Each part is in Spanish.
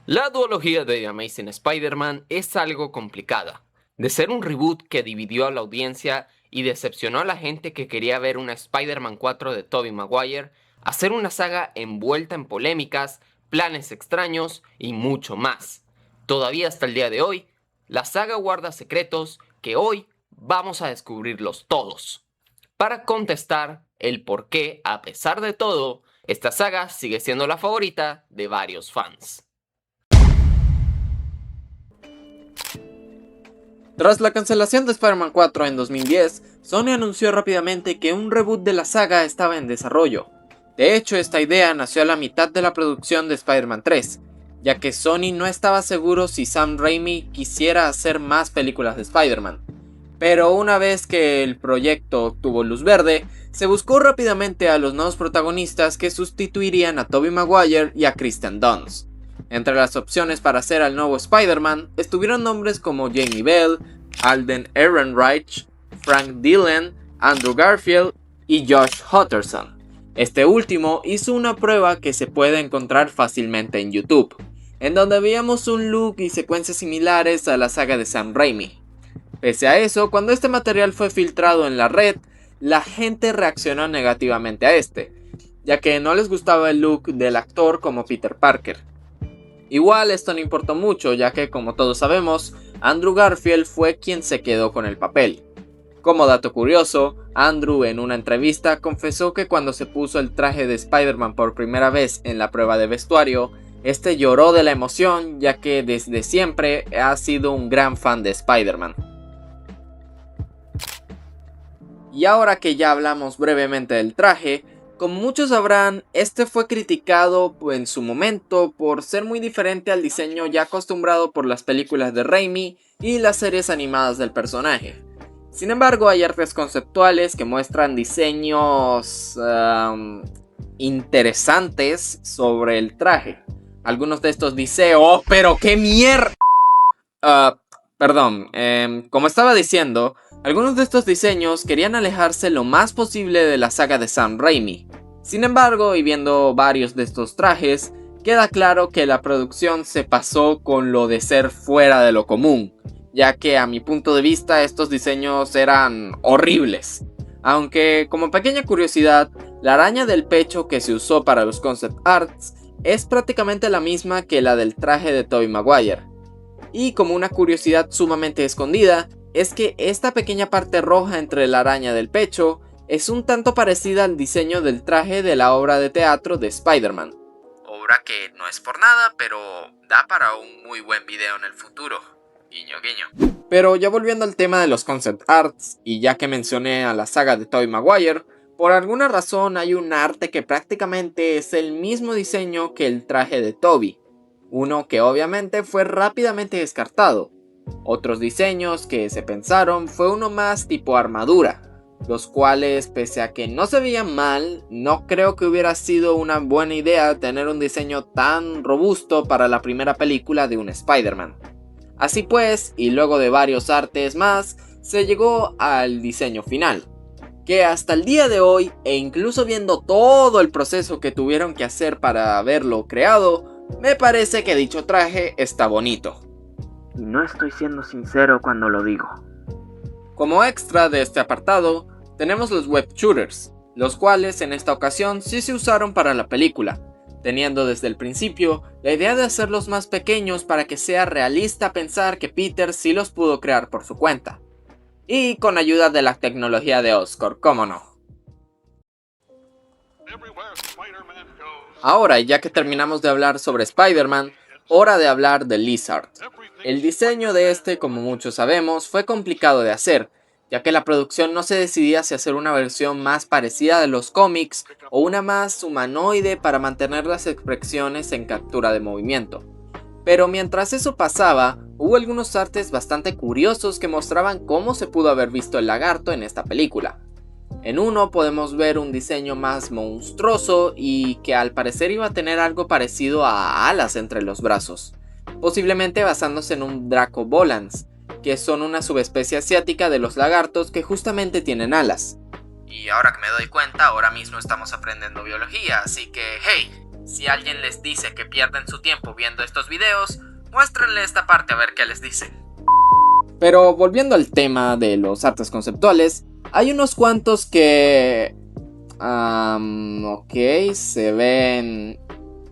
La duología de Amazing Spider-Man es algo complicada. De ser un reboot que dividió a la audiencia y decepcionó a la gente que quería ver una Spider-Man 4 de Tobey Maguire, a ser una saga envuelta en polémicas, planes extraños y mucho más. Todavía hasta el día de hoy, la saga guarda secretos que hoy vamos a descubrirlos todos. Para contestar el por qué, a pesar de todo, esta saga sigue siendo la favorita de varios fans. Tras la cancelación de Spider-Man 4 en 2010, Sony anunció rápidamente que un reboot de la saga estaba en desarrollo. De hecho, esta idea nació a la mitad de la producción de Spider-Man 3, ya que Sony no estaba seguro si Sam Raimi quisiera hacer más películas de Spider-Man. Pero una vez que el proyecto obtuvo luz verde, se buscó rápidamente a los nuevos protagonistas que sustituirían a Tobey Maguire y a Kristen Dunst. Entre las opciones para hacer al nuevo Spider-Man estuvieron nombres como Jamie Bell, Alden Ehrenreich, Frank Dillon, Andrew Garfield y Josh Hutcherson. Este último hizo una prueba que se puede encontrar fácilmente en YouTube, en donde veíamos un look y secuencias similares a la saga de Sam Raimi. Pese a eso, cuando este material fue filtrado en la red, la gente reaccionó negativamente a este, ya que no les gustaba el look del actor como Peter Parker. Igual esto no importó mucho, ya que como todos sabemos, Andrew Garfield fue quien se quedó con el papel. Como dato curioso, Andrew en una entrevista confesó que cuando se puso el traje de Spider-Man por primera vez en la prueba de vestuario, este lloró de la emoción, ya que desde siempre ha sido un gran fan de Spider-Man. Y ahora que ya hablamos brevemente del traje, como muchos sabrán, este fue criticado en su momento por ser muy diferente al diseño ya acostumbrado por las películas de Raimi y las series animadas del personaje. Sin embargo, hay artes conceptuales que muestran diseños interesantes sobre el traje. Algunos de estos dicen, ¡oh, pero qué mierda! Como estaba diciendo, algunos de estos diseños querían alejarse lo más posible de la saga de Sam Raimi. Sin embargo, y viendo varios de estos trajes, queda claro que la producción se pasó con lo de ser fuera de lo común, ya que a mi punto de vista estos diseños eran horribles. Aunque, como pequeña curiosidad, la araña del pecho que se usó para los concept arts es prácticamente la misma que la del traje de Tobey Maguire. Y como una curiosidad sumamente escondida, es que esta pequeña parte roja entre la araña del pecho es un tanto parecida al diseño del traje de la obra de teatro de Spider-Man. Obra que no es por nada, pero da para un muy buen video en el futuro. Guiño, guiño. Pero ya volviendo al tema de los concept arts, y ya que mencioné a la saga de Tobey Maguire, por alguna razón hay un arte que prácticamente es el mismo diseño que el traje de Tobey. Uno que obviamente fue rápidamente descartado. Otros diseños que se pensaron fue uno más tipo armadura, los cuales, pese a que no se veían mal, no creo que hubiera sido una buena idea tener un diseño tan robusto para la primera película de un Spider-Man. Así pues, y luego de varios artes más, se llegó al diseño final, que hasta el día de hoy, e incluso viendo todo el proceso que tuvieron que hacer para haberlo creado, me parece que dicho traje está bonito. Y no estoy siendo sincero cuando lo digo. Como extra de este apartado, tenemos los web shooters, los cuales en esta ocasión sí se usaron para la película, teniendo desde el principio la idea de hacerlos más pequeños para que sea realista pensar que Peter sí los pudo crear por su cuenta. Y con ayuda de la tecnología de Oscorp, cómo no. Ahora, ya que terminamos de hablar sobre Spider-Man, hora de hablar de Lizard. El diseño de este, como muchos sabemos, fue complicado de hacer, ya que la producción no se decidía si hacer una versión más parecida de los cómics o una más humanoide para mantener las expresiones en captura de movimiento. Pero mientras eso pasaba, hubo algunos artes bastante curiosos que mostraban cómo se pudo haber visto el lagarto en esta película. En uno podemos ver un diseño más monstruoso y que al parecer iba a tener algo parecido a alas entre los brazos, posiblemente basándose en un Dracobolans, que son una subespecie asiática de los lagartos que justamente tienen alas. Y ahora que me doy cuenta, ahora mismo estamos aprendiendo biología, así que hey. Si alguien les dice que pierden su tiempo viendo estos videos, muéstrenle esta parte a ver qué les dicen. Pero volviendo al tema de los artes conceptuales, hay unos cuantos que... ok, se ven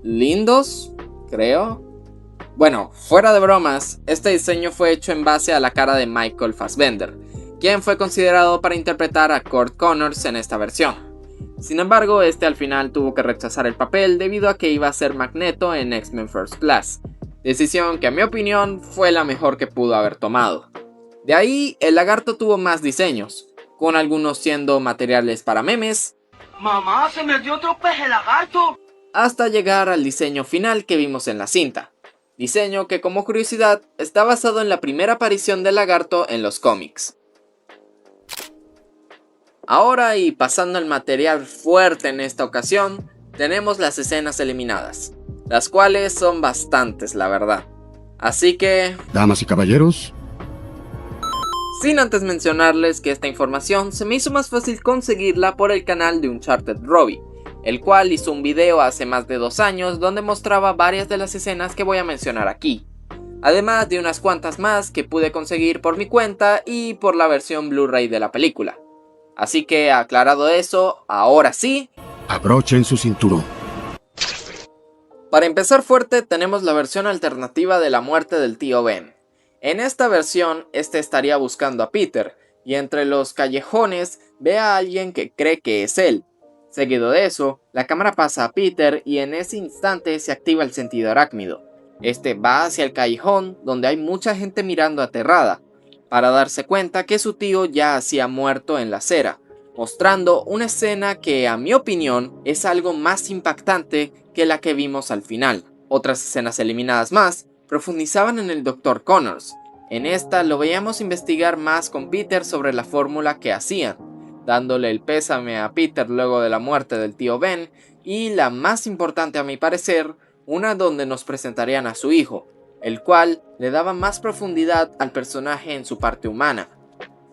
lindos, creo. Bueno, fuera de bromas, este diseño fue hecho en base a la cara de Michael Fassbender, quien fue considerado para interpretar a Curt Connors en esta versión. Sin embargo, este al final tuvo que rechazar el papel debido a que iba a ser Magneto en X-Men First Class, decisión que a mi opinión fue la mejor que pudo haber tomado. De ahí, el lagarto tuvo más diseños, con algunos siendo materiales para memes. ¡Mamá, se me dio otro peje lagarto! Hasta llegar al diseño final que vimos en la cinta. Diseño que, como curiosidad, está basado en la primera aparición del lagarto en los cómics. Ahora, y pasando al material fuerte en esta ocasión, tenemos las escenas eliminadas, las cuales son bastantes, la verdad. Así que... damas y caballeros, sin antes mencionarles que esta información se me hizo más fácil conseguirla por el canal de Uncharted Robbie, el cual hizo un video hace más de 2 años donde mostraba varias de las escenas que voy a mencionar aquí, además de unas cuantas más que pude conseguir por mi cuenta y por la versión Blu-ray de la película. Así que aclarado eso, ahora sí, abrochen su cinturón. Para empezar fuerte tenemos la versión alternativa de la muerte del tío Ben. En esta versión, este estaría buscando a Peter, y entre los callejones ve a alguien que cree que es él. Seguido de eso, la cámara pasa a Peter y en ese instante se activa el sentido arácnido. Este va hacia el callejón donde hay mucha gente mirando aterrada, para darse cuenta que su tío ya hacía muerto en la acera, mostrando una escena que a mi opinión es algo más impactante que la que vimos al final. Otras escenas eliminadas más profundizaban en el Dr. Connors. En esta lo veíamos investigar más con Peter sobre la fórmula que hacían, dándole el pésame a Peter luego de la muerte del tío Ben, y la más importante a mi parecer, una donde nos presentarían a su hijo, el cual le daba más profundidad al personaje en su parte humana.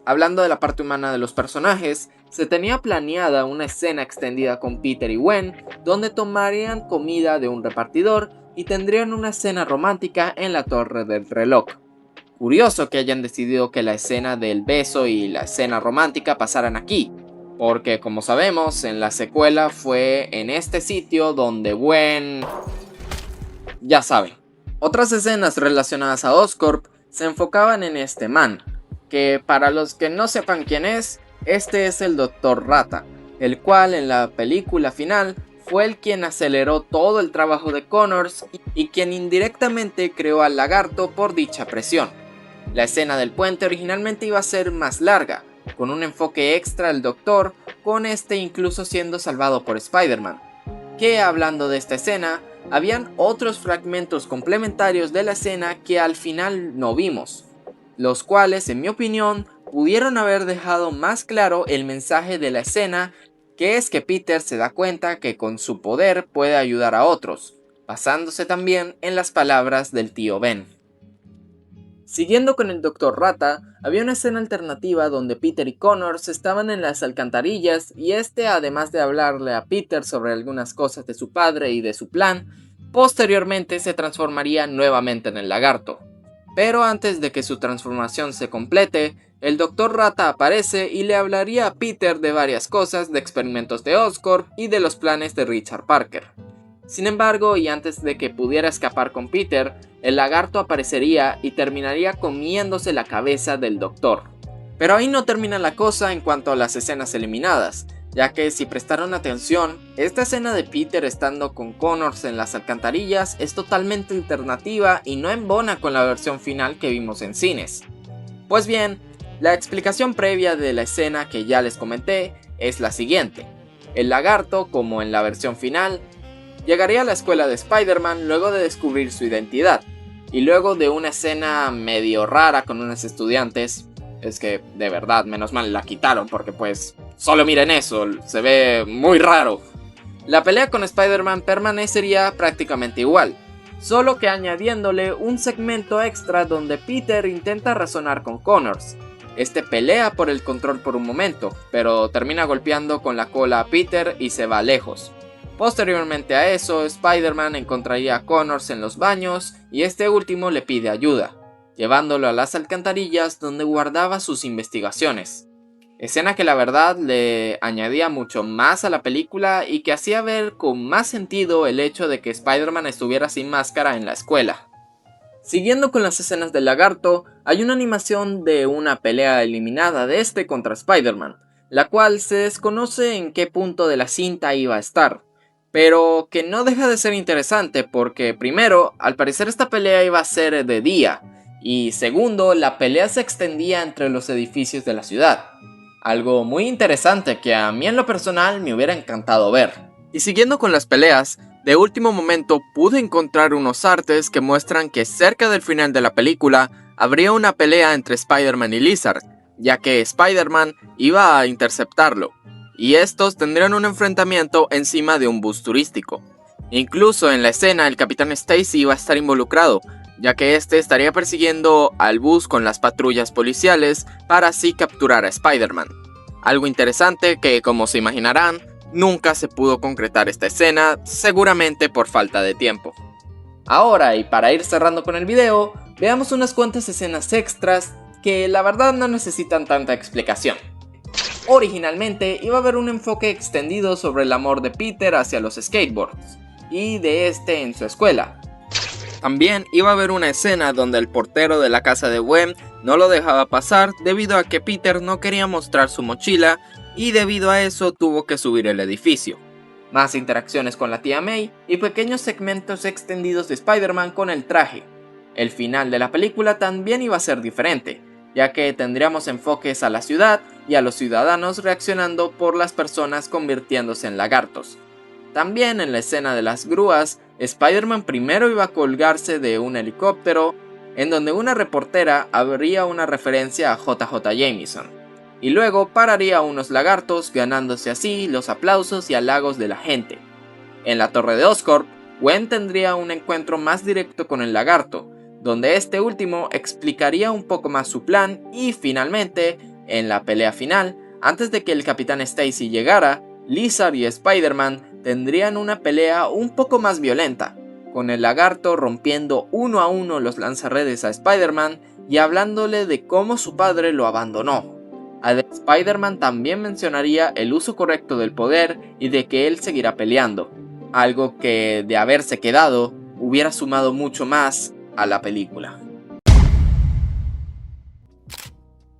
Hablando de la parte humana de los personajes, se tenía planeada una escena extendida con Peter y Gwen, donde tomarían comida de un repartidor y tendrían una escena romántica en la torre del reloj. Curioso que hayan decidido que la escena del beso y la escena romántica pasaran aquí, porque como sabemos, en la secuela fue en este sitio donde Gwen... ya saben. Otras escenas relacionadas a Oscorp se enfocaban en este man, que para los que no sepan quién es, este es el Dr. Rata, el cual en la película final fue el quien aceleró todo el trabajo de Connors y quien indirectamente creó al lagarto por dicha presión. La escena del puente originalmente iba a ser más larga, con un enfoque extra al Doctor, con este incluso siendo salvado por Spider-Man. Que hablando de esta escena, habían otros fragmentos complementarios de la escena que al final no vimos, los cuales en mi opinión pudieron haber dejado más claro el mensaje de la escena, que es que Peter se da cuenta que con su poder puede ayudar a otros, basándose también en las palabras del tío Ben. Siguiendo con el Dr. Rata, había una escena alternativa donde Peter y Connors estaban en las alcantarillas y este, además de hablarle a Peter sobre algunas cosas de su padre y de su plan, posteriormente se transformaría nuevamente en el lagarto. Pero antes de que su transformación se complete, el Dr. Rata aparece y le hablaría a Peter de varias cosas, de experimentos de Oscorp y de los planes de Richard Parker. Sin embargo, y antes de que pudiera escapar con Peter, el lagarto aparecería y terminaría comiéndose la cabeza del Doctor. Pero ahí no termina la cosa en cuanto a las escenas eliminadas, ya que si prestaron atención, esta escena de Peter estando con Connors en las alcantarillas es totalmente alternativa y no embona con la versión final que vimos en cines. Pues bien, la explicación previa de la escena que ya les comenté es la siguiente. El lagarto, como en la versión final, llegaría a la escuela de Spider-Man luego de descubrir su identidad, y luego de una escena medio rara con unos estudiantes, es que de verdad menos mal la quitaron porque pues solo miren eso, se ve muy raro. La pelea con Spider-Man permanecería prácticamente igual, solo que añadiéndole un segmento extra donde Peter intenta razonar con Connors. Este pelea por el control por un momento, pero termina golpeando con la cola a Peter y se va lejos. Posteriormente a eso, Spider-Man encontraría a Connors en los baños y este último le pide ayuda, llevándolo a las alcantarillas donde guardaba sus investigaciones. Escena que la verdad le añadía mucho más a la película y que hacía ver con más sentido el hecho de que Spider-Man estuviera sin máscara en la escuela. Siguiendo con las escenas del lagarto, hay una animación de una pelea eliminada de este contra Spider-Man, la cual se desconoce en qué punto de la cinta iba a estar, pero que no deja de ser interesante porque primero, al parecer esta pelea iba a ser de día, y segundo, la pelea se extendía entre los edificios de la ciudad. Algo muy interesante que a mí en lo personal me hubiera encantado ver. Y siguiendo con las peleas, de último momento pude encontrar unos artes que muestran que cerca del final de la película habría una pelea entre Spider-Man y Lizard, ya que Spider-Man iba a interceptarlo, y estos tendrían un enfrentamiento encima de un bus turístico. Incluso en la escena el Capitán Stacy iba a estar involucrado, ya que este estaría persiguiendo al bus con las patrullas policiales para así capturar a Spider-Man. Algo interesante que, como se imaginarán, nunca se pudo concretar esta escena, seguramente por falta de tiempo. Ahora, y para ir cerrando con el video, veamos unas cuantas escenas extras que la verdad no necesitan tanta explicación. Originalmente iba a haber un enfoque extendido sobre el amor de Peter hacia los skateboards, y de este en su escuela. También iba a haber una escena donde el portero de la casa de Gwen no lo dejaba pasar debido a que Peter no quería mostrar su mochila y debido a eso tuvo que subir el edificio. Más interacciones con la tía May y pequeños segmentos extendidos de Spider-Man con el traje. El final de la película también iba a ser diferente, ya que tendríamos enfoques a la ciudad y a los ciudadanos reaccionando por las personas convirtiéndose en lagartos. También en la escena de las grúas, Spider-Man primero iba a colgarse de un helicóptero, en donde una reportera habría una referencia a JJ Jameson, y luego pararía a unos lagartos ganándose así los aplausos y halagos de la gente. En la torre de Oscorp, Gwen tendría un encuentro más directo con el lagarto, donde este último explicaría un poco más su plan y finalmente, en la pelea final, antes de que el Capitán Stacy llegara, Lizard y Spider-Man tendrían una pelea un poco más violenta, con el lagarto rompiendo uno a uno los lanzarredes a Spider-Man y hablándole de cómo su padre lo abandonó. Spider-Man también mencionaría el uso correcto del poder y de que él seguirá peleando, algo que de haberse quedado hubiera sumado mucho más a la película.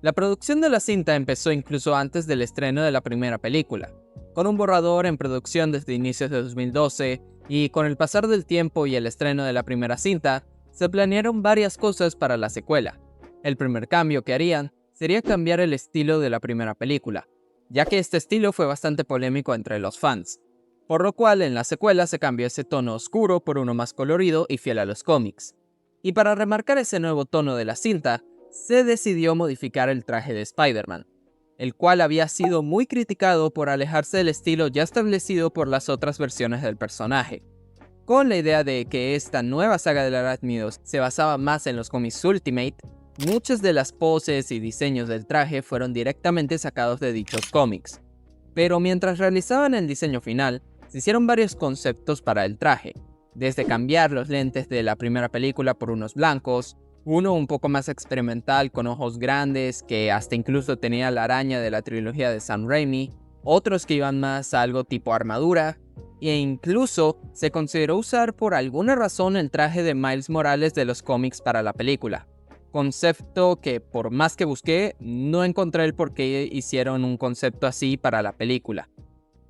La producción de la cinta empezó incluso antes del estreno de la primera película, con un borrador en producción desde inicios de 2012, y con el pasar del tiempo y el estreno de la primera cinta, se planearon varias cosas para la secuela. El primer cambio que harían sería cambiar el estilo de la primera película, ya que este estilo fue bastante polémico entre los fans, por lo cual en la secuela se cambió ese tono oscuro por uno más colorido y fiel a los cómics. Y para remarcar ese nuevo tono de la cinta, se decidió modificar el traje de Spider-Man, el cual había sido muy criticado por alejarse del estilo ya establecido por las otras versiones del personaje. Con la idea de que esta nueva saga del arácnido se basaba más en los cómics Ultimate, muchas de las poses y diseños del traje fueron directamente sacados de dichos cómics. Pero mientras realizaban el diseño final, se hicieron varios conceptos para el traje, desde cambiar los lentes de la primera película por unos blancos, uno un poco más experimental con ojos grandes que hasta incluso tenía la araña de la trilogía de Sam Raimi, otros que iban más a algo tipo armadura, e incluso se consideró usar por alguna razón el traje de Miles Morales de los cómics para la película, concepto que por más que busqué no encontré el por qué hicieron un concepto así para la película.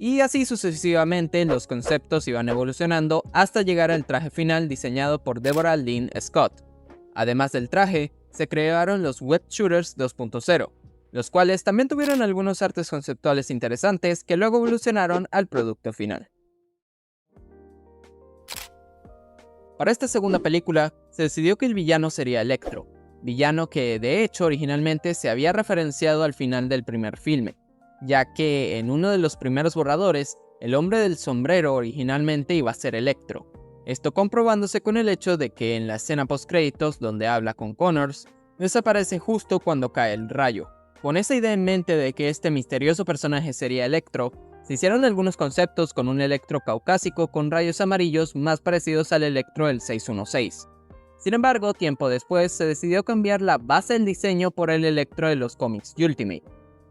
Y así sucesivamente los conceptos iban evolucionando hasta llegar al traje final diseñado por Deborah Lynn Scott. Además del traje, se crearon los Web Shooters 2.0, los cuales también tuvieron algunos artes conceptuales interesantes que luego evolucionaron al producto final. Para esta segunda película, se decidió que el villano sería Electro, villano que de hecho originalmente se había referenciado al final del primer filme, ya que en uno de los primeros borradores, el hombre del sombrero originalmente iba a ser Electro. Esto comprobándose con el hecho de que en la escena postcréditos donde habla con Connors, desaparece justo cuando cae el rayo. Con esa idea en mente de que este misterioso personaje sería Electro, Se hicieron algunos conceptos con un Electro caucásico con rayos amarillos más parecidos al Electro del 616. Sin embargo, tiempo después se decidió cambiar la base del diseño por el Electro de los cómics Ultimate,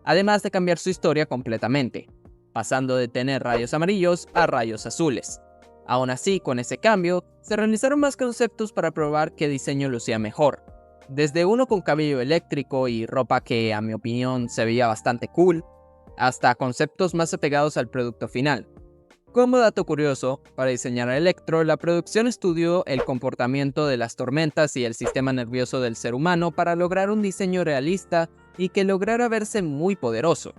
además de cambiar su historia completamente, pasando de tener rayos amarillos a rayos azules. Aún así, con ese cambio, se realizaron más conceptos para probar qué diseño lucía mejor. Desde uno con cabello eléctrico y ropa que, a mi opinión, se veía bastante cool, hasta conceptos más apegados al producto final. Como dato curioso, para diseñar a Electro, la producción estudió el comportamiento de las tormentas y el sistema nervioso del ser humano para lograr un diseño realista y que lograra verse muy poderoso.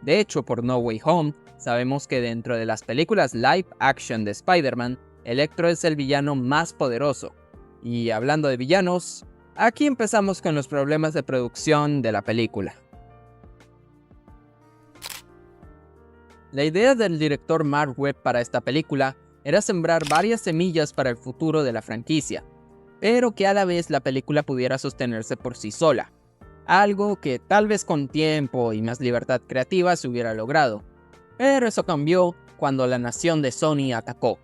De hecho, por No Way Home, sabemos que dentro de las películas live action de Spider-Man, Electro es el villano más poderoso. Y hablando de villanos, aquí empezamos con los problemas de producción de la película. La idea del director Mark Webb para esta película era sembrar varias semillas para el futuro de la franquicia, pero que a la vez la película pudiera sostenerse por sí sola, algo que tal vez con tiempo y más libertad creativa se hubiera logrado, pero eso cambió cuando la nación de Sony atacó.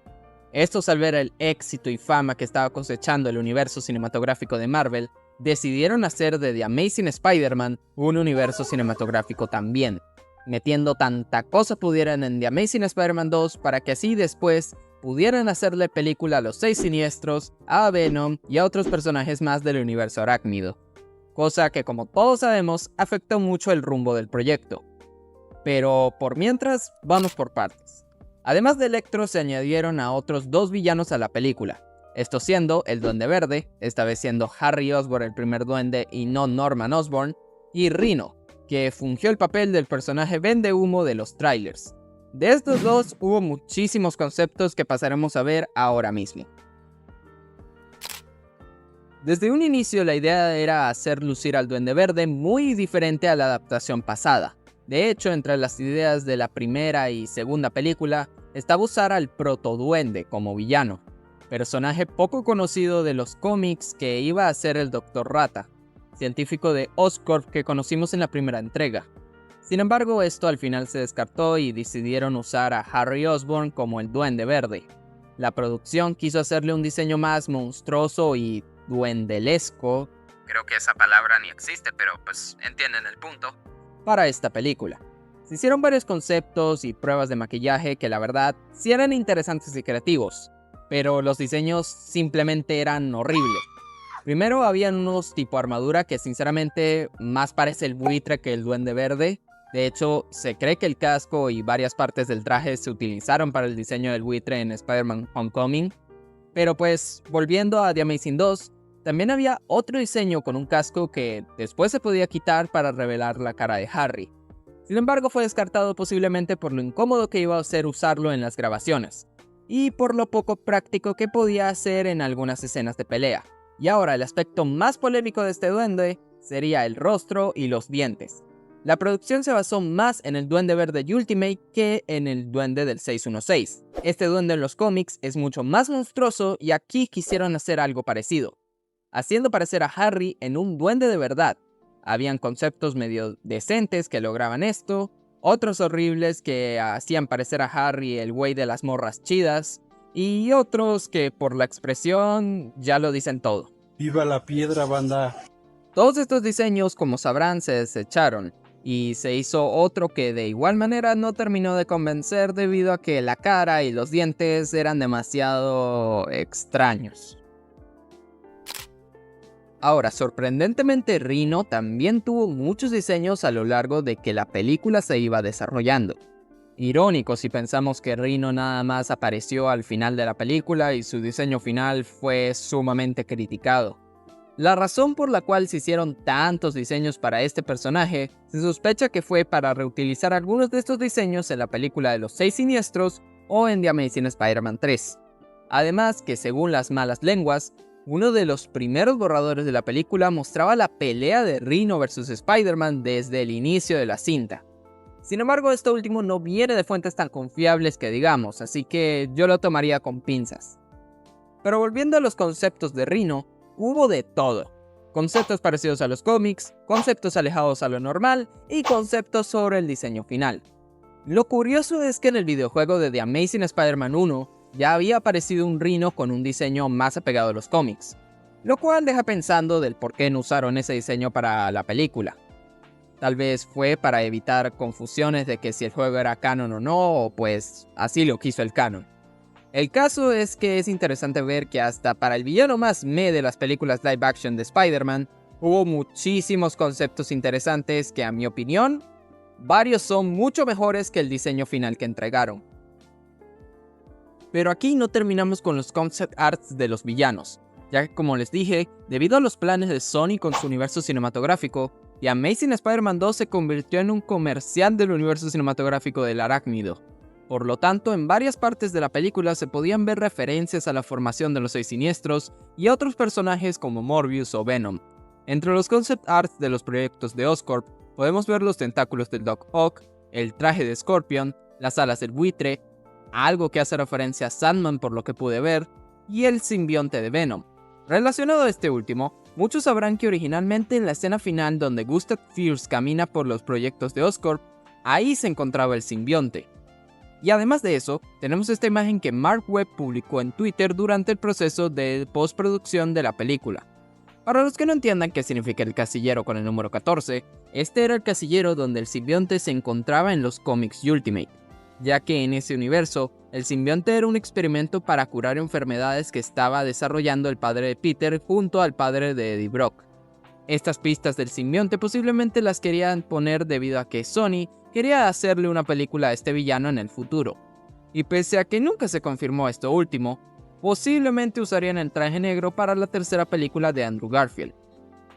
Estos, al ver el éxito y fama que estaba cosechando el universo cinematográfico de Marvel, decidieron hacer de The Amazing Spider-Man un universo cinematográfico también, metiendo tanta cosa pudieran en The Amazing Spider-Man 2 para que así después pudieran hacerle película a los 6 Siniestros, a Venom y a otros personajes más del universo arácnido, cosa que, como todos sabemos, afectó mucho el rumbo del proyecto. Pero por mientras, vamos por partes. Además de Electro, se añadieron a otros 2 villanos a la película, esto siendo el Duende Verde, esta vez siendo Harry Osborn el primer duende y no Norman Osborn, y Rhino, que fungió el papel del personaje vendehumo de los trailers. De estos 2 hubo muchísimos conceptos que pasaremos a ver ahora mismo. Desde un inicio la idea era hacer lucir al Duende Verde muy diferente a la adaptación pasada. De hecho, entre las ideas de la primera y segunda película estaba usar al Protoduende como villano, personaje poco conocido de los cómics que iba a ser el Dr. Rata, científico de Oscorp que conocimos en la primera entrega. Sin embargo, esto al final se descartó y decidieron usar a Harry Osborn como el Duende Verde. La producción quiso hacerle un diseño más monstruoso y duendelesco, creo que esa palabra ni existe, pero pues entienden el punto, para esta película. Se hicieron varios conceptos y pruebas de maquillaje que la verdad sí eran interesantes y creativos, pero los diseños simplemente eran horribles. Primero habían unos tipo armadura que sinceramente más parece el buitre que el Duende Verde. De hecho, se cree que el casco y varias partes del traje se utilizaron para el diseño del buitre en Spider-Man Homecoming. Pero pues, volviendo a The Amazing 2, también había otro diseño con un casco que después se podía quitar para revelar la cara de Harry. Sin embargo, fue descartado posiblemente por lo incómodo que iba a ser usarlo en las grabaciones, y por lo poco práctico que podía hacer en algunas escenas de pelea. Y ahora el aspecto más polémico de este duende sería el rostro y los dientes. La producción se basó más en el Duende Verde Ultimate que en el duende del 616. Este duende en los cómics es mucho más monstruoso y aquí quisieron hacer algo parecido, haciendo parecer a Harry en un duende de verdad. Habían conceptos medio decentes que lograban esto, otros horribles que hacían parecer a Harry el güey de las morras chidas, y otros que por la expresión ya lo dicen todo. ¡Viva la piedra, banda! Todos estos diseños, como sabrán, se desecharon, y se hizo otro que de igual manera no terminó de convencer debido a que la cara y los dientes eran demasiado extraños. Ahora, sorprendentemente, Rhino también tuvo muchos diseños a lo largo de que la película se iba desarrollando. Irónico si pensamos que Rhino nada más apareció al final de la película y su diseño final fue sumamente criticado. La razón por la cual se hicieron tantos diseños para este personaje se sospecha que fue para reutilizar algunos de estos diseños en la película de los 6 Siniestros o en The Amazing Spider-Man 3. Además que, según las malas lenguas, uno de los primeros borradores de la película mostraba la pelea de Rhino vs Spider-Man desde el inicio de la cinta. Sin embargo, esto último no viene de fuentes tan confiables que digamos, así que yo lo tomaría con pinzas. Pero volviendo a los conceptos de Rhino, hubo de todo. Conceptos parecidos a los cómics, conceptos alejados a lo normal y conceptos sobre el diseño final. Lo curioso es que en el videojuego de The Amazing Spider-Man 1 ya había aparecido un Rhino con un diseño más apegado a los cómics, lo cual deja pensando del por qué no usaron ese diseño para la película. Tal vez fue para evitar confusiones de que si el juego era canon o no, o pues así lo quiso el canon. El caso es que es interesante ver que hasta para el villano más meh de las películas live action de Spider-Man, hubo muchísimos conceptos interesantes que, a mi opinión, varios son mucho mejores que el diseño final que entregaron. Pero aquí no terminamos con los concept arts de los villanos, ya que, como les dije, debido a los planes de Sony con su universo cinematográfico, The Amazing Spider-Man 2 se convirtió en un comercial del universo cinematográfico del arácnido. Por lo tanto, en varias partes de la película se podían ver referencias a la formación de los Seis Siniestros y a otros personajes como Morbius o Venom. Entre los concept arts de los proyectos de Oscorp, podemos ver los tentáculos del Doc Ock, el traje de Scorpion, las alas del buitre, algo que hace referencia a Sandman por lo que pude ver, y el simbionte de Venom. Relacionado a este último, muchos sabrán que originalmente en la escena final donde Gustav Fierce camina por los proyectos de Oscorp, ahí se encontraba el simbionte. Y además de eso, tenemos esta imagen que Mark Webb publicó en Twitter durante el proceso de postproducción de la película. Para los que no entiendan qué significa el casillero con el número 14, este era el casillero donde el simbionte se encontraba en los cómics Ultimate, ya que en ese universo, el simbionte era un experimento para curar enfermedades que estaba desarrollando el padre de Peter junto al padre de Eddie Brock. Estas pistas del simbionte posiblemente las querían poner debido a que Sony quería hacerle una película a este villano en el futuro. Y pese a que nunca se confirmó esto último, posiblemente usarían el traje negro para la tercera película de Andrew Garfield.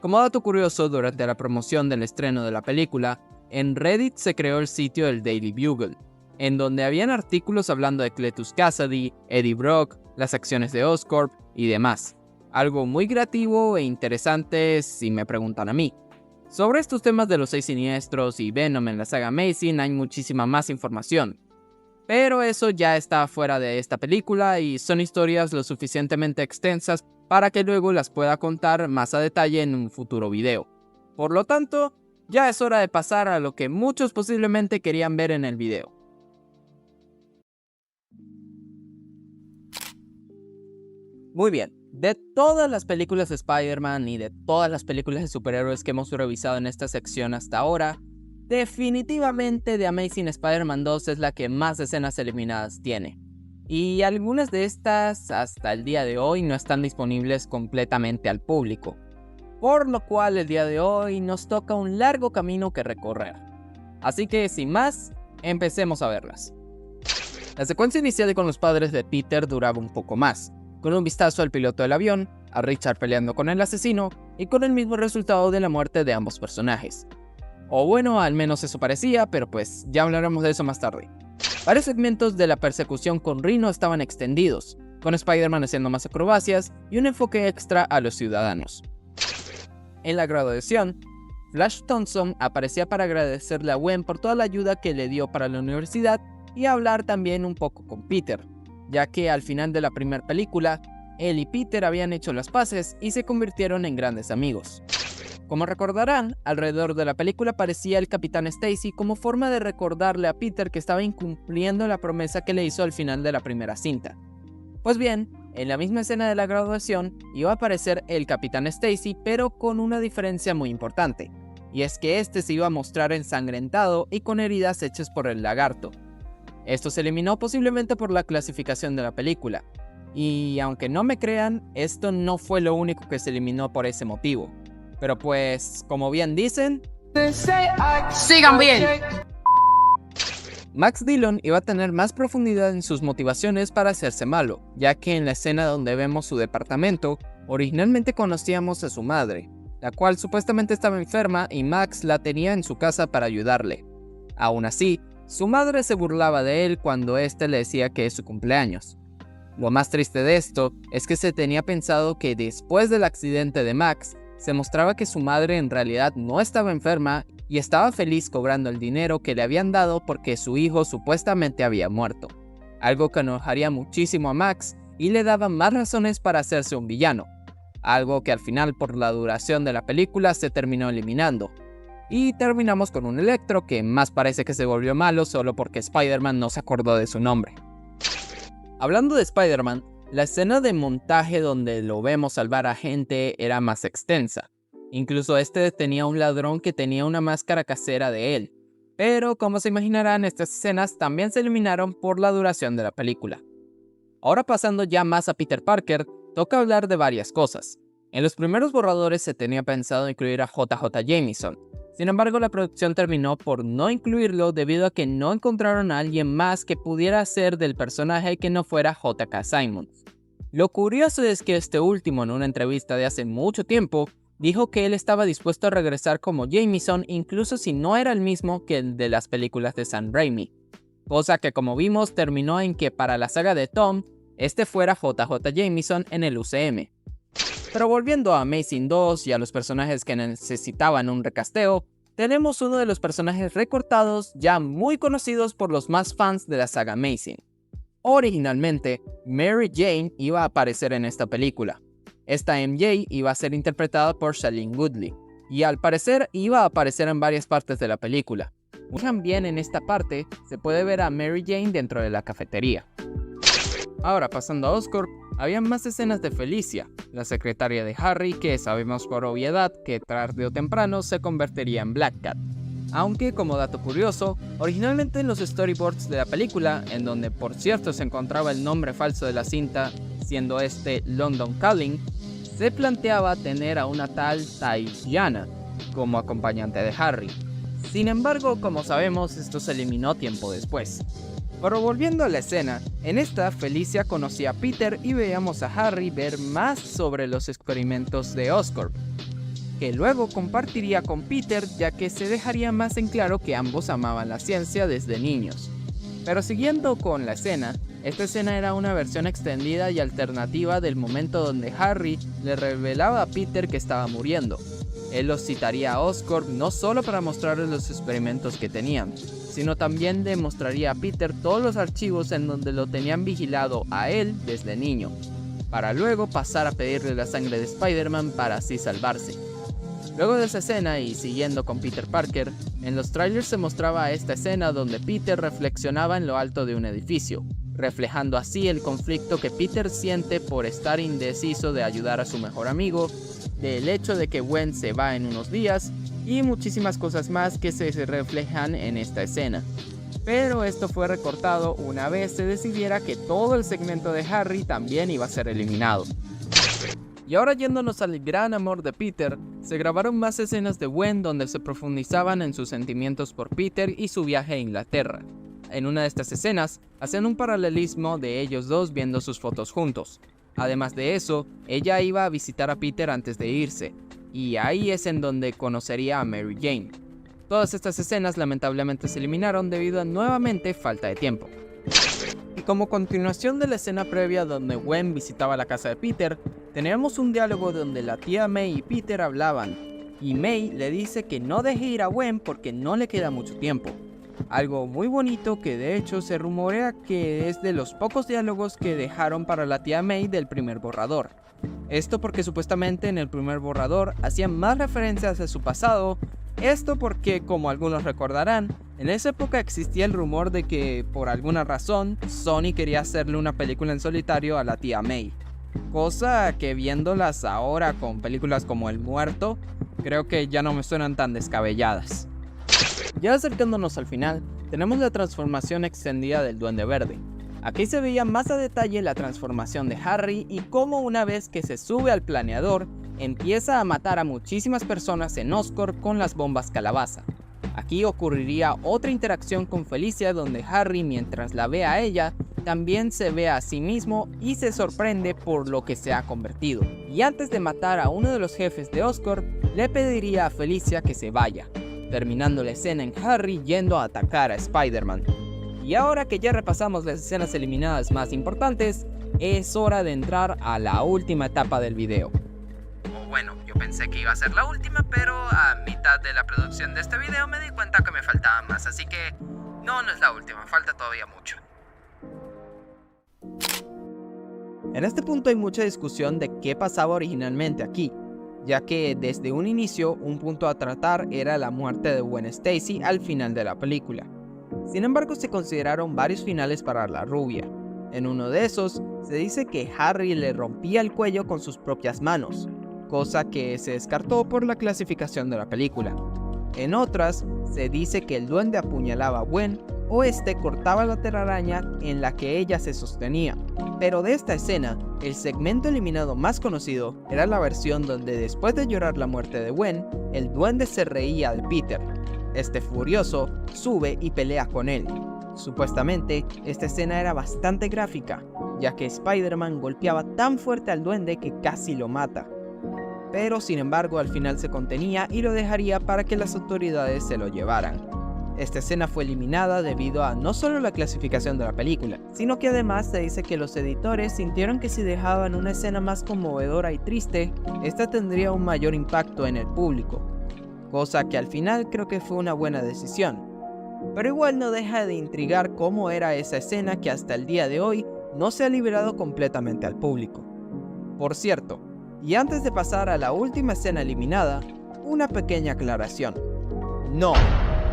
Como dato curioso, durante la promoción del estreno de la película, en Reddit se creó el sitio del Daily Bugle, en donde habían artículos hablando de Cletus Kasady, Eddie Brock, las acciones de Oscorp y demás. Algo muy creativo e interesante si me preguntan a mí. Sobre estos temas de los Seis Siniestros y Venom en la saga Amazing hay muchísima más información. Pero eso ya está fuera de esta película y son historias lo suficientemente extensas para que luego las pueda contar más a detalle en un futuro video. Por lo tanto, ya es hora de pasar a lo que muchos posiblemente querían ver en el video. Muy bien, de todas las películas de Spider-Man y de todas las películas de superhéroes que hemos revisado en esta sección hasta ahora, definitivamente The Amazing Spider-Man 2 es la que más escenas eliminadas tiene. Y algunas de estas hasta el día de hoy no están disponibles completamente al público. Por lo cual el día de hoy nos toca un largo camino que recorrer. Así que sin más, empecemos a verlas. La secuencia inicial con los padres de Peter duraba un poco más, con un vistazo al piloto del avión, a Richard peleando con el asesino y con el mismo resultado de la muerte de ambos personajes. O bueno, al menos eso parecía, pero pues ya hablaremos de eso más tarde. Varios segmentos de la persecución con Rhino estaban extendidos, con Spider-Man haciendo más acrobacias y un enfoque extra a los ciudadanos. En la graduación, Flash Thompson aparecía para agradecerle a Gwen por toda la ayuda que le dio para la universidad y hablar también un poco con Peter, ya que al final de la primera película, él y Peter habían hecho las paces y se convirtieron en grandes amigos. Como recordarán, alrededor de la película aparecía el Capitán Stacy como forma de recordarle a Peter que estaba incumpliendo la promesa que le hizo al final de la primera cinta. Pues bien, en la misma escena de la graduación iba a aparecer el Capitán Stacy, pero con una diferencia muy importante, y es que este se iba a mostrar ensangrentado y con heridas hechas por el lagarto. Esto se eliminó posiblemente por la clasificación de la película, y aunque no me crean, esto no fue lo único que se eliminó por ese motivo. Pero pues, como bien dicen, Sigan bien. Max Dillon iba a tener más profundidad en sus motivaciones para hacerse malo, ya que en la escena donde vemos su departamento, originalmente conocíamos a su madre, la cual supuestamente estaba enferma y Max la tenía en su casa para ayudarle. Aún así, su madre se burlaba de él cuando éste le decía que es su cumpleaños. Lo más triste de esto es que se tenía pensado que después del accidente de Max, se mostraba que su madre en realidad no estaba enferma y estaba feliz cobrando el dinero que le habían dado porque su hijo supuestamente había muerto. Algo que enojaría muchísimo a Max y le daba más razones para hacerse un villano. Algo que al final por la duración de la película se terminó eliminando. Y terminamos con un Electro que más parece que se volvió malo solo porque Spider-Man no se acordó de su nombre. Hablando de Spider-Man, la escena de montaje donde lo vemos salvar a gente era más extensa. Incluso este tenía un ladrón que tenía una máscara casera de él. Pero como se imaginarán, estas escenas también se eliminaron por la duración de la película. Ahora pasando ya más a Peter Parker, toca hablar de varias cosas. En los primeros borradores se tenía pensado incluir a JJ Jameson. Sin embargo, la producción terminó por no incluirlo debido a que no encontraron a alguien más que pudiera hacer del personaje que no fuera J.K. Simmons. Lo curioso es que este último, en una entrevista de hace mucho tiempo, dijo que él estaba dispuesto a regresar como Jameson incluso si no era el mismo que el de las películas de Sam Raimi. Cosa que, como vimos, terminó en que para la saga de Tom, este fuera JJ Jameson en el UCM. Pero volviendo a Amazing 2 y a los personajes que necesitaban un recasteo, tenemos uno de los personajes recortados ya muy conocidos por los más fans de la saga Amazing. Originalmente, Mary Jane iba a aparecer en esta película. Esta MJ iba a ser interpretada por Shailene Woodley, y al parecer iba a aparecer en varias partes de la película. También en esta parte se puede ver a Mary Jane dentro de la cafetería. Ahora pasando a Oscorp, había más escenas de Felicia, la secretaria de Harry, que sabemos por obviedad que tarde o temprano se convertiría en Black Cat. Aunque, como dato curioso, originalmente en los storyboards de la película, en donde por cierto se encontraba el nombre falso de la cinta, siendo este London Calling, se planteaba tener a una tal Tatiana como acompañante de Harry. Sin embargo, como sabemos, esto se eliminó tiempo después. Pero volviendo a la escena, en esta Felicia conocía a Peter y veíamos a Harry ver más sobre los experimentos de Oscorp, que luego compartiría con Peter, ya que se dejaría más en claro que ambos amaban la ciencia desde niños. Pero siguiendo con la escena, esta escena era una versión extendida y alternativa del momento donde Harry le revelaba a Peter que estaba muriendo. Él los citaría a Oscorp no solo para mostrarles los experimentos que tenían, sino también demostraría a Peter todos los archivos en donde lo tenían vigilado a él desde niño, para luego pasar a pedirle la sangre de Spider-Man para así salvarse. Luego de esa escena y siguiendo con Peter Parker, en los trailers se mostraba esta escena donde Peter reflexionaba en lo alto de un edificio, reflejando así el conflicto que Peter siente por estar indeciso de ayudar a su mejor amigo, del hecho de que Gwen se va en unos días y muchísimas cosas más que se reflejan en esta escena. Pero esto fue recortado una vez se decidiera que todo el segmento de Harry también iba a ser eliminado. Y ahora yéndonos al gran amor de Peter, se grabaron más escenas de Gwen donde se profundizaban en sus sentimientos por Peter y su viaje a Inglaterra. En una de estas escenas, hacían un paralelismo de ellos dos viendo sus fotos juntos. Además de eso, ella iba a visitar a Peter antes de irse, y ahí es en donde conocería a Mary Jane. Todas estas escenas lamentablemente se eliminaron debido a nuevamente falta de tiempo. Y como continuación de la escena previa donde Gwen visitaba la casa de Peter, teníamos un diálogo donde la tía May y Peter hablaban, y May le dice que no deje ir a Gwen porque no le queda mucho tiempo. Algo muy bonito que de hecho se rumorea que es de los pocos diálogos que dejaron para la tía May del primer borrador. Esto porque supuestamente en el primer borrador hacían más referencias a su pasado. Esto porque, como algunos recordarán, en esa época existía el rumor de que, por alguna razón, Sony quería hacerle una película en solitario a la tía May. Cosa que viéndolas ahora con películas como El Muerto, creo que ya no me suenan tan descabelladas. Ya acercándonos al final, tenemos la transformación extendida del Duende Verde. Aquí se veía más a detalle la transformación de Harry y cómo una vez que se sube al planeador, empieza a matar a muchísimas personas en Oscorp con las bombas calabaza. Aquí ocurriría otra interacción con Felicia donde Harry, mientras la ve a ella, también se ve a sí mismo y se sorprende por lo que se ha convertido. Y antes de matar a uno de los jefes de Oscorp, le pediría a Felicia que se vaya, terminando la escena en Harry yendo a atacar a Spider-Man. Y ahora que ya repasamos las escenas eliminadas más importantes, es hora de entrar a la última etapa del video. O bueno, yo pensé que iba a ser la última, pero a mitad de la producción de este video me di cuenta que me faltaba más, así que no es la última, falta todavía mucho. En este punto hay mucha discusión de qué pasaba originalmente aquí. ya que desde un inicio un punto a tratar era la muerte de Gwen Stacy al final de la película. Sin embargo, se consideraron varios finales para la rubia. En uno de esos, se dice que Harry le rompía el cuello con sus propias manos, cosa que se descartó por la clasificación de la película. En otras, se dice que el duende apuñalaba a Gwen o este cortaba la telaraña en la que ella se sostenía. Pero de esta escena, el segmento eliminado más conocido era la versión donde después de llorar la muerte de Gwen, el duende se reía de Peter. Este furioso sube y pelea con él. Supuestamente, esta escena era bastante gráfica, ya que Spider-Man golpeaba tan fuerte al duende que casi lo mata. Pero sin embargo al final se contenía y lo dejaría para que las autoridades se lo llevaran. Esta escena fue eliminada debido a no solo la clasificación de la película, sino que además se dice que los editores sintieron que si dejaban una escena más conmovedora y triste, esta tendría un mayor impacto en el público, cosa que al final creo que fue una buena decisión. Pero igual no deja de intrigar cómo era esa escena que hasta el día de hoy no se ha liberado completamente al público. Por cierto, y antes de pasar a la última escena eliminada, una pequeña aclaración. No,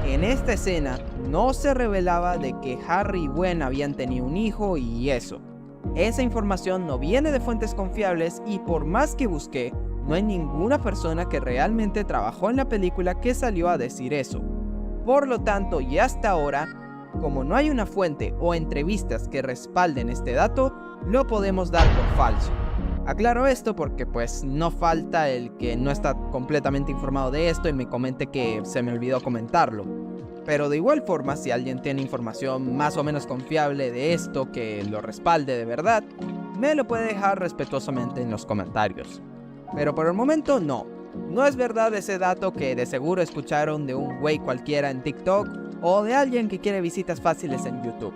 en esta escena no se revelaba de que Harry y Gwen habían tenido un hijo y eso. Esa información no viene de fuentes confiables y por más que busqué, no hay ninguna persona que realmente trabajó en la película que salió a decir eso. Por lo tanto, y hasta ahora, como no hay una fuente o entrevistas que respalden este dato, lo podemos dar por falso. Aclaro esto porque pues no falta el que no está completamente informado de esto y me comente que se me olvidó comentarlo. Pero de igual forma, si alguien tiene información más o menos confiable de esto que lo respalde de verdad, me lo puede dejar respetuosamente en los comentarios. Pero por el momento no es verdad ese dato que de seguro escucharon de un güey cualquiera en TikTok o de alguien que quiere visitas fáciles en YouTube.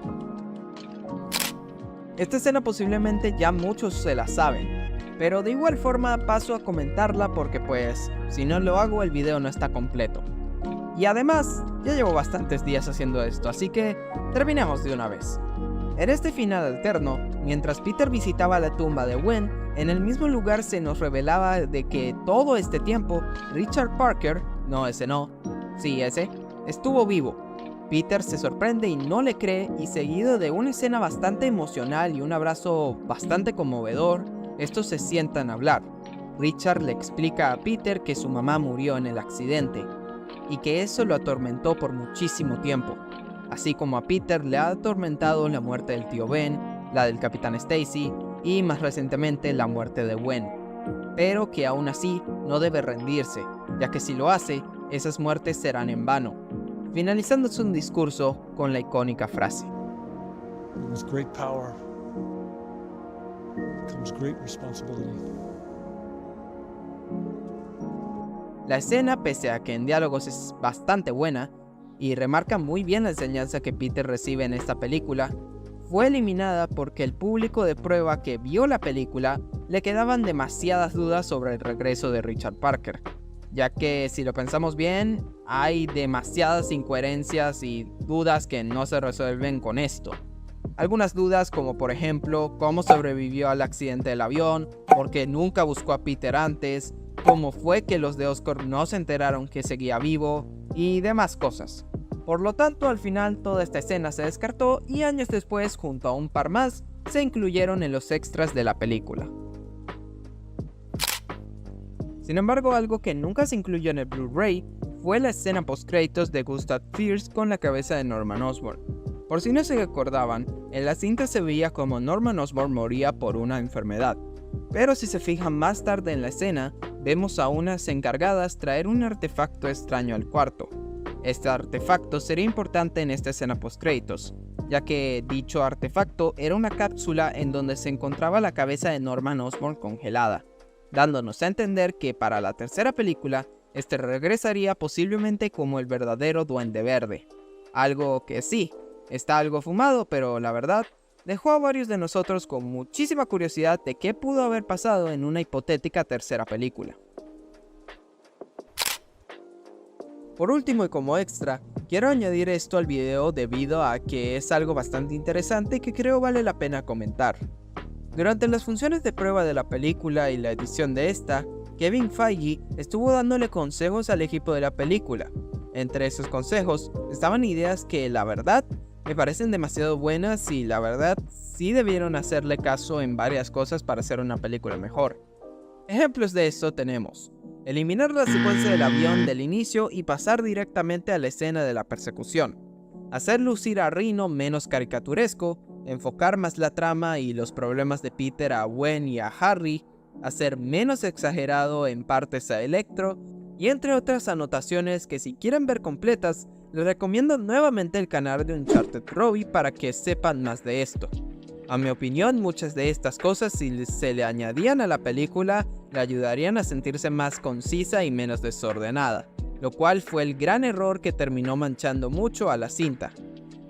Esta escena posiblemente ya muchos se la saben, pero de igual forma paso a comentarla porque pues si no lo hago el video no está completo. Y además ya llevo bastantes días haciendo esto, así que terminemos de una vez. En este final alterno, mientras Peter visitaba la tumba de Gwen, en el mismo lugar se nos revelaba de que todo este tiempo Richard Parker, ese, estuvo vivo. Peter se sorprende y no le cree y seguido de una escena bastante emocional y un abrazo bastante conmovedor, estos se sientan a hablar. Richard le explica a Peter que su mamá murió en el accidente y que eso lo atormentó por muchísimo tiempo, así como a Peter le ha atormentado la muerte del tío Ben, la del Capitán Stacy y más recientemente la muerte de Gwen, pero que aún así no debe rendirse, ya que si lo hace, esas muertes serán en vano, finalizando su discurso con la icónica frase: With great power comes great responsibility. La escena, pese a que en diálogos es bastante buena y remarca muy bien la enseñanza que Peter recibe en esta película, fue eliminada porque el público de prueba que vio la película le quedaban demasiadas dudas sobre el regreso de Richard Parker, ya que si lo pensamos bien, hay demasiadas incoherencias y dudas que no se resuelven con esto. Algunas dudas como por ejemplo, cómo sobrevivió al accidente del avión, por qué nunca buscó a Peter antes, cómo fue que los de Oscorp no se enteraron que seguía vivo y demás cosas. Por lo tanto, al final toda esta escena se descartó y años después, junto a un par más, se incluyeron en los extras de la película. Sin embargo, algo que nunca se incluyó en el Blu-ray fue la escena post-créditos de Gustav Fierce con la cabeza de Norman Osborn. Por si no se acordaban, en la cinta se veía como Norman Osborn moría por una enfermedad, pero si se fijan más tarde en la escena, vemos a unas encargadas traer un artefacto extraño al cuarto. Este artefacto sería importante en esta escena post-créditos, ya que dicho artefacto era una cápsula en donde se encontraba la cabeza de Norman Osborn congelada, dándonos a entender que para la tercera película, este regresaría posiblemente como el verdadero Duende Verde. Algo que sí, está algo fumado, pero la verdad, dejó a varios de nosotros con muchísima curiosidad de qué pudo haber pasado en una hipotética tercera película. Por último y como extra, quiero añadir esto al video debido a que es algo bastante interesante que creo vale la pena comentar. Durante las funciones de prueba de la película y la edición de esta, Kevin Feige estuvo dándole consejos al equipo de la película. Entre esos consejos estaban ideas que, la verdad, me parecen demasiado buenas y la verdad sí debieron hacerle caso en varias cosas para hacer una película mejor. Ejemplos de esto tenemos: eliminar la secuencia del avión del inicio y pasar directamente a la escena de la persecución, hacer lucir a Rhino menos caricaturesco, enfocar más la trama y los problemas de Peter a Gwen y a Harry, hacer menos exagerado en partes a Electro, y entre otras anotaciones que, si quieren ver completas, les recomiendo nuevamente el canal de Uncharted Robbie para que sepan más de esto. A mi opinión, muchas de estas cosas, si se le añadían a la película, le ayudarían a sentirse más concisa y menos desordenada, lo cual fue el gran error que terminó manchando mucho a la cinta.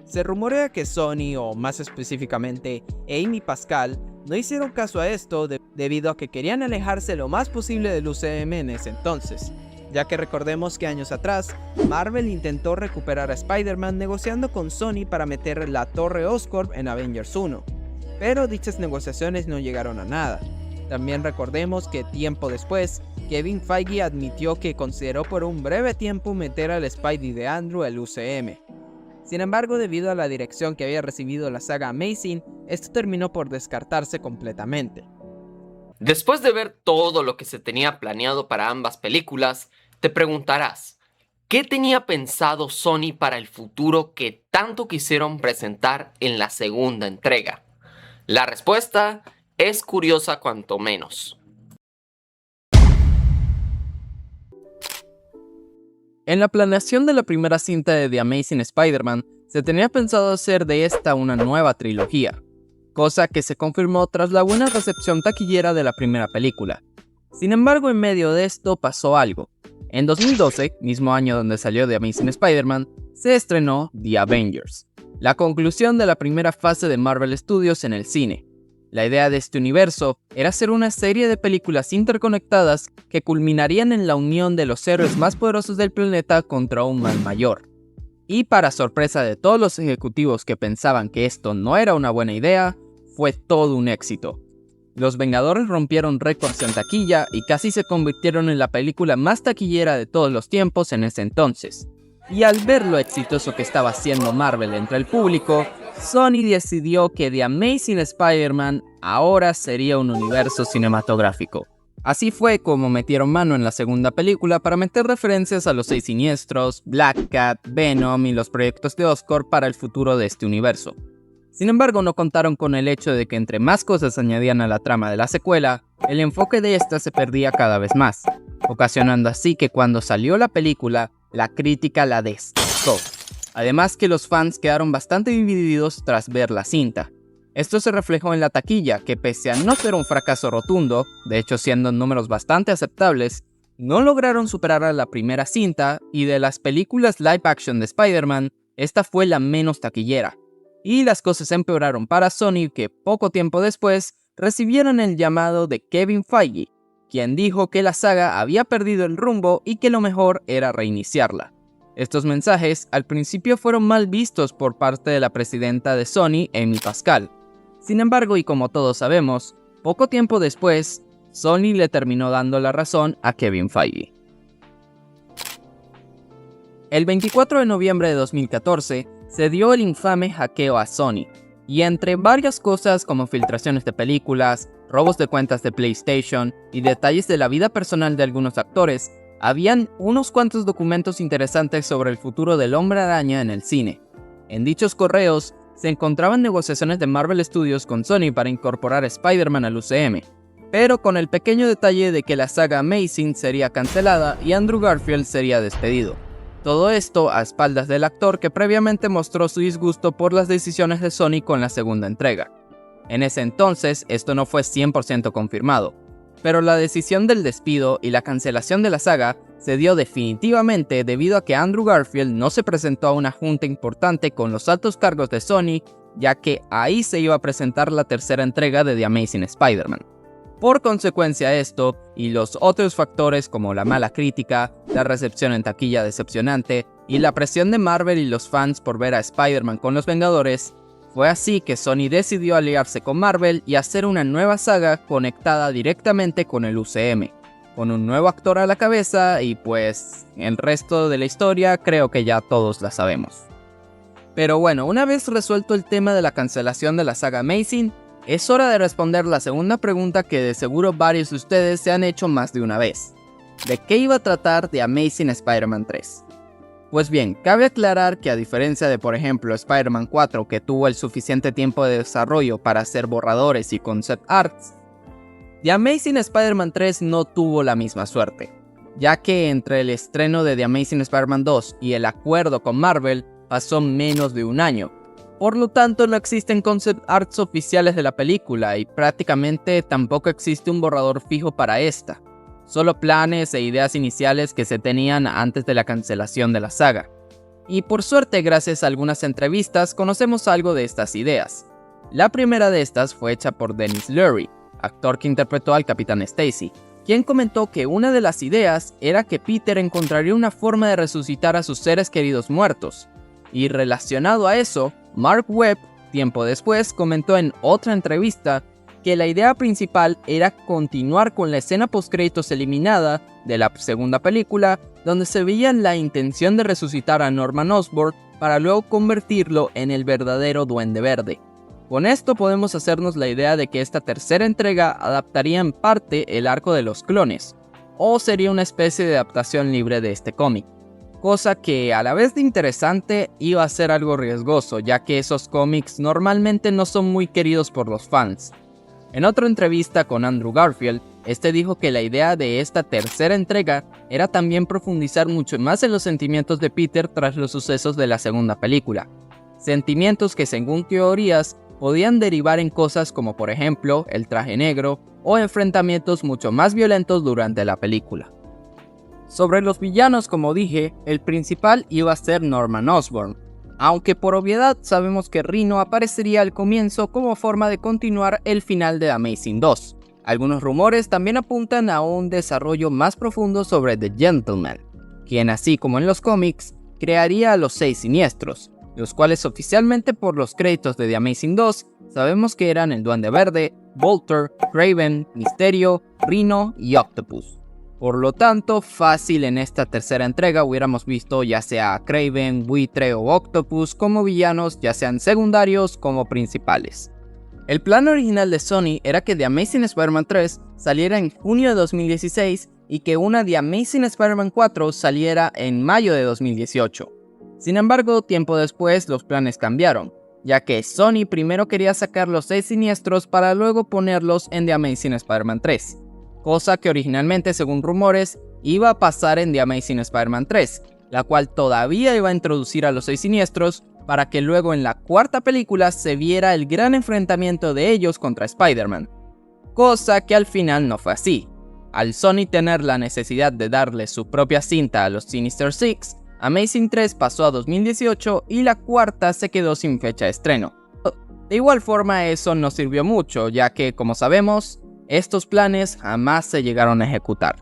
Se rumorea que Sony, o más específicamente Amy Pascal, no hicieron caso a esto debido a que querían alejarse lo más posible del UCM en ese entonces, ya que recordemos que años atrás, Marvel intentó recuperar a Spider-Man negociando con Sony para meter la Torre Oscorp en Avengers 1, pero dichas negociaciones no llegaron a nada. También recordemos que tiempo después, Kevin Feige admitió que consideró por un breve tiempo meter al Spidey de Andrew al UCM. Sin embargo, debido a la dirección que había recibido la saga Amazing, esto terminó por descartarse completamente. Después de ver todo lo que se tenía planeado para ambas películas, te preguntarás, ¿qué tenía pensado Sony para el futuro que tanto quisieron presentar en la segunda entrega? La respuesta es curiosa cuanto menos. En la planeación de la primera cinta de The Amazing Spider-Man, se tenía pensado hacer de esta una nueva trilogía, cosa que se confirmó tras la buena recepción taquillera de la primera película. Sin embargo, en medio de esto pasó algo. En 2012, mismo año donde salió The Amazing Spider-Man, se estrenó The Avengers, la conclusión de la primera fase de Marvel Studios en el cine. La idea de este universo era hacer una serie de películas interconectadas que culminarían en la unión de los héroes más poderosos del planeta contra un mal mayor. Y para sorpresa de todos los ejecutivos que pensaban que esto no era una buena idea, fue todo un éxito. Los Vengadores rompieron récords en taquilla y casi se convirtieron en la película más taquillera de todos los tiempos en ese entonces. Y al ver lo exitoso que estaba haciendo Marvel entre el público, Sony decidió que The Amazing Spider-Man ahora sería un universo cinematográfico. Así fue como metieron mano en la segunda película para meter referencias a los Seis Siniestros, Black Cat, Venom y los proyectos de Oscorp para el futuro de este universo. Sin embargo, no contaron con el hecho de que entre más cosas añadían a la trama de la secuela, el enfoque de esta se perdía cada vez más, ocasionando así que cuando salió la película, la crítica la destrozó. Además que los fans quedaron bastante divididos tras ver la cinta. Esto se reflejó en la taquilla, que pese a no ser un fracaso rotundo, de hecho siendo números bastante aceptables, no lograron superar a la primera cinta, y de las películas live action de Spider-Man, esta fue la menos taquillera. Y las cosas empeoraron para Sony, que poco tiempo después recibieron el llamado de Kevin Feige, quien dijo que la saga había perdido el rumbo y que lo mejor era reiniciarla. Estos mensajes al principio fueron mal vistos por parte de la presidenta de Sony, Amy Pascal. Sin embargo, y como todos sabemos, poco tiempo después, Sony le terminó dando la razón a Kevin Feige. El 24 de noviembre de 2014 se dio el infame hackeo a Sony, y entre varias cosas como filtraciones de películas, robos de cuentas de PlayStation y detalles de la vida personal de algunos actores, habían unos cuantos documentos interesantes sobre el futuro del Hombre Araña en el cine. En dichos correos se encontraban negociaciones de Marvel Studios con Sony para incorporar a Spider-Man al UCM, pero con el pequeño detalle de que la saga Amazing sería cancelada y Andrew Garfield sería despedido. Todo esto a espaldas del actor que previamente mostró su disgusto por las decisiones de Sony con la segunda entrega. En ese entonces esto no fue 100% confirmado, pero la decisión del despido y la cancelación de la saga se dio definitivamente debido a que Andrew Garfield no se presentó a una junta importante con los altos cargos de Sony, ya que ahí se iba a presentar la tercera entrega de The Amazing Spider-Man. Por consecuencia de esto, y los otros factores como la mala crítica, la recepción en taquilla decepcionante, y la presión de Marvel y los fans por ver a Spider-Man con los Vengadores, fue así que Sony decidió aliarse con Marvel y hacer una nueva saga conectada directamente con el UCM. con un nuevo actor a la cabeza y pues el resto de la historia creo que ya todos la sabemos. Pero bueno, una vez resuelto el tema de la cancelación de la saga Amazing, es hora de responder la segunda pregunta que de seguro varios de ustedes se han hecho más de una vez. ¿De qué iba a tratar The Amazing Spider-Man 3? Pues bien, cabe aclarar que a diferencia de por ejemplo Spider-Man 4 que tuvo el suficiente tiempo de desarrollo para hacer borradores y concept arts, The Amazing Spider-Man 3 no tuvo la misma suerte, ya que entre el estreno de The Amazing Spider-Man 2 y el acuerdo con Marvel pasó menos de un año. Por lo tanto, no existen concept arts oficiales de la película y prácticamente tampoco existe un borrador fijo para esta. Solo planes e ideas iniciales que se tenían antes de la cancelación de la saga. Y por suerte, gracias a algunas entrevistas, conocemos algo de estas ideas. La primera de estas fue hecha por Denis Leary, actor que interpretó al Capitán Stacy, quien comentó que una de las ideas era que Peter encontraría una forma de resucitar a sus seres queridos muertos. Y relacionado a eso, Mark Webb, tiempo después, comentó en otra entrevista que la idea principal era continuar con la escena postcréditos eliminada de la segunda película, donde se veía la intención de resucitar a Norman Osborn para luego convertirlo en el verdadero Duende Verde. Con esto podemos hacernos la idea de que esta tercera entrega adaptaría en parte el arco de los clones, o sería una especie de adaptación libre de este cómic. Cosa que a la vez de interesante iba a ser algo riesgoso, ya que esos cómics normalmente no son muy queridos por los fans. En otra entrevista con Andrew Garfield, este dijo que la idea de esta tercera entrega era también profundizar mucho más en los sentimientos de Peter tras los sucesos de la segunda película. Sentimientos que según teorías podían derivar en cosas como por ejemplo el traje negro o enfrentamientos mucho más violentos durante la película. Sobre los villanos, como dije, el principal iba a ser Norman Osborn, aunque por obviedad sabemos que Rhino aparecería al comienzo como forma de continuar el final de Amazing 2. Algunos rumores también apuntan a un desarrollo más profundo sobre The Gentleman, quien así como en los cómics, crearía a los 6 siniestros, los cuales oficialmente por los créditos de The Amazing 2 sabemos que eran el Duende Verde, Vulture, Kraven, Mysterio, Rhino y Octopus. Por lo tanto, fácil en esta tercera entrega hubiéramos visto ya sea a Kraven, Buitre o Octopus como villanos, ya sean secundarios como principales. El plan original de Sony era que The Amazing Spider-Man 3 saliera en junio de 2016 y que una The Amazing Spider-Man 4 saliera en mayo de 2018. Sin embargo, tiempo después los planes cambiaron, ya que Sony primero quería sacar los 6 siniestros para luego ponerlos en The Amazing Spider-Man 3. Cosa que originalmente, según rumores, iba a pasar en The Amazing Spider-Man 3, la cual todavía iba a introducir a los 6 siniestros para que luego en la cuarta película se viera el gran enfrentamiento de ellos contra Spider-Man. Cosa que al final no fue así. Al Sony tener la necesidad de darle su propia cinta a los Sinister Six, Amazing 3 pasó a 2018 y la cuarta se quedó sin fecha de estreno. De igual forma eso no sirvió mucho, ya que, como sabemos, estos planes jamás se llegaron a ejecutar.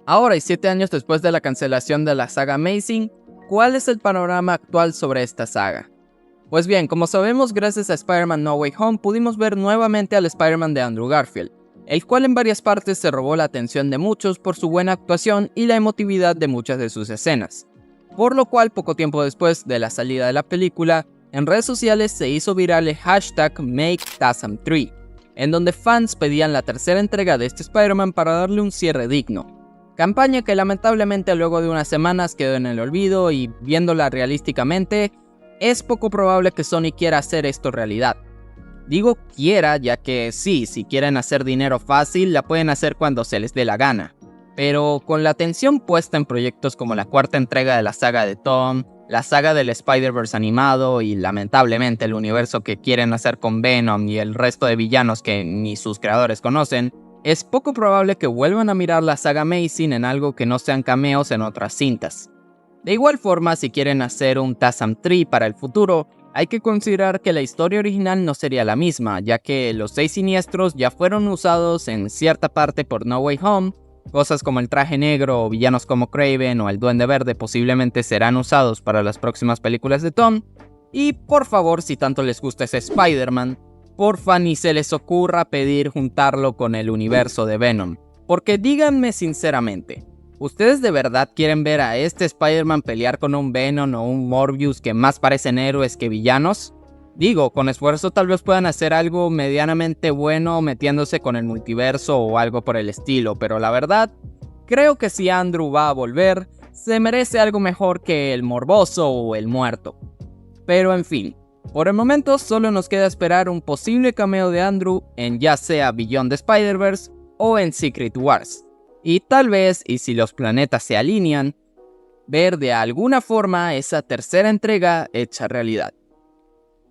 Ahora y 7 años después de la cancelación de la saga Amazing, ¿cuál es el panorama actual sobre esta saga? Pues bien, como sabemos, gracias a Spider-Man No Way Home pudimos ver nuevamente al Spider-Man de Andrew Garfield, el cual en varias partes se robó la atención de muchos por su buena actuación y la emotividad de muchas de sus escenas. Por lo cual, poco tiempo después de la salida de la película, en redes sociales se hizo viral el hashtag #MakeTasam3, en donde fans pedían la tercera entrega de este Spider-Man para darle un cierre digno. Campaña que lamentablemente luego de unas semanas quedó en el olvido y viéndola realísticamente, es poco probable que Sony quiera hacer esto realidad. Digo quiera, ya que sí, si quieren hacer dinero fácil, la pueden hacer cuando se les dé la gana. Pero con la atención puesta en proyectos como la cuarta entrega de la saga de Tom, la saga del Spider-Verse animado y lamentablemente el universo que quieren hacer con Venom y el resto de villanos que ni sus creadores conocen, es poco probable que vuelvan a mirar la saga Amazing en algo que no sean cameos en otras cintas. De igual forma, si quieren hacer un TASAM 3 para el futuro, hay que considerar que la historia original no sería la misma, ya que los 6 siniestros ya fueron usados en cierta parte por No Way Home. Cosas como el traje negro o villanos como Kraven o el Duende Verde posiblemente serán usados para las próximas películas de Tom. Y por favor, si tanto les gusta ese Spider-Man, porfa ni se les ocurra pedir juntarlo con el universo de Venom, Porque díganme sinceramente, ¿ustedes de verdad quieren ver a este Spider-Man pelear con un Venom o un Morbius que más parecen héroes que villanos? Digo, con esfuerzo tal vez puedan hacer algo medianamente bueno metiéndose con el multiverso o algo por el estilo, pero la verdad, creo que si Andrew va a volver, se merece algo mejor que el morboso o el muerto. Pero en fin, por el momento solo nos queda esperar un posible cameo de Andrew en ya sea Beyond the Spider-Verse o en Secret Wars. Y tal vez, y si los planetas se alinean, ver de alguna forma esa tercera entrega hecha realidad.